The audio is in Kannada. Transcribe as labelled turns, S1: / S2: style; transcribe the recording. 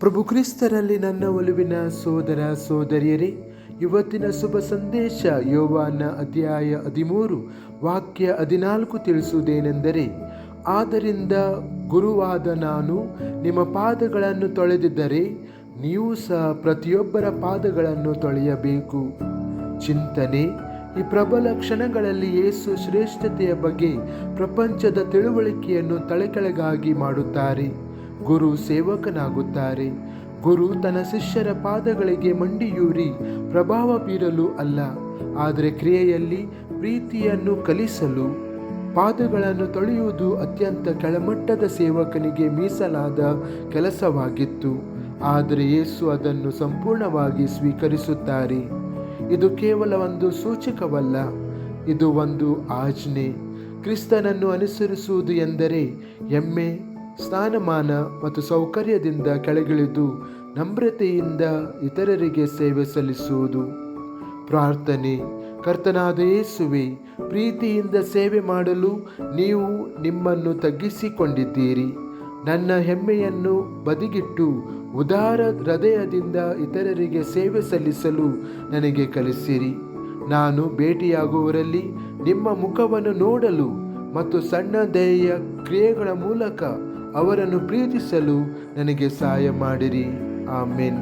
S1: ಪ್ರಭು ಕ್ರಿಸ್ತರಲ್ಲಿ ನನ್ನ ಒಲುವಿನ ಸೋದರ ಸೋದರಿಯರೇ, ಇವತ್ತಿನ ಶುಭ ಸಂದೇಶ ಯೋವಾನ ಅಧ್ಯಾಯ 13 ವಾಕ್ಯ 14 ತಿಳಿಸುವುದೇನೆಂದರೆ, ಆದ್ದರಿಂದ ಗುರುವಾದ ನಾನು ನಿಮ್ಮ ಪಾದಗಳನ್ನು ತೊಳೆದಿದ್ದರೆ ನೀವು ಸಹ ಪ್ರತಿಯೊಬ್ಬರ ಪಾದಗಳನ್ನು ತೊಳೆಯಬೇಕು. ಚಿಂತನೆ: ಈ ಪ್ರಬಲ ಕ್ಷಣಗಳಲ್ಲಿ ಯೇಸು ಶ್ರೇಷ್ಠತೆಯ ಬಗ್ಗೆ ಪ್ರಪಂಚದ ತಿಳುವಳಿಕೆಯನ್ನು ತಲೆಕೆಳಗಾಗಿ ಮಾಡುತ್ತಾರೆ. ಗುರು ಸೇವಕನಾಗುತ್ತಾರೆ. ಗುರು ತನ್ನ ಶಿಷ್ಯರ ಪಾದಗಳಿಗೆ ಮಂಡಿಯೂರಿ ಪ್ರಭಾವ ಬೀರಲು ಅಲ್ಲ, ಆದರೆ ಕ್ರಿಯೆಯಲ್ಲಿ ಪ್ರೀತಿಯನ್ನು ಕಲಿಸಲು. ಪಾದಗಳನ್ನು ತೊಳೆಯುವುದು ಅತ್ಯಂತ ಕೆಳಮಟ್ಟದ ಸೇವಕನಿಗೆ ಮೀಸಲಾದ ಕೆಲಸವಾಗಿತ್ತು, ಆದರೆ ಯೇಸು ಅದನ್ನು ಸಂಪೂರ್ಣವಾಗಿ ಸ್ವೀಕರಿಸುತ್ತಾರೆ. ಇದು ಕೇವಲ ಒಂದು ಸೂಚಕವಲ್ಲ, ಇದು ಒಂದು ಆಜ್ಞೆ. ಕ್ರಿಸ್ತನನ್ನು ಅನುಸರಿಸುವುದು ಎಂದರೆ ಹೆಮ್ಮೆ, ಸ್ಥಾನಮಾನ ಮತ್ತು ಸೌಕರ್ಯದಿಂದ ಕೆಳಗಿಳಿದು ನಮ್ರತೆಯಿಂದ ಇತರರಿಗೆ ಸೇವೆ ಸಲ್ಲಿಸುವುದು. ಪ್ರಾರ್ಥನೆ: ಕರ್ತನಾದ ಯೇಸುವೆ, ಪ್ರೀತಿಯಿಂದ ಸೇವೆ ಮಾಡಲು ನೀವು ನಿಮ್ಮನ್ನು ತಗ್ಗಿಸಿಕೊಂಡಿದ್ದೀರಿ. ನನ್ನ ಹೆಮ್ಮೆಯನ್ನು ಬದಿಗಿಟ್ಟು ಉದಾರ ಹೃದಯದಿಂದ ಇತರರಿಗೆ ಸೇವೆ ಸಲ್ಲಿಸಲು ನನಗೆ ಕಲಿಸಿರಿ. ನಾನು ಭೇಟಿಯಾಗುವವರಲ್ಲಿ ನಿಮ್ಮ ಮುಖವನ್ನು ನೋಡಲು ಮತ್ತು ಸಣ್ಣ ದಯೆಯ ಕ್ರಿಯೆಗಳ ಮೂಲಕ ಅವರನ್ನು ಪ್ರೀತಿಸಲು ನನಗೆ ಸಹಾಯ ಮಾಡಿರಿ. ಆಮೆನ್.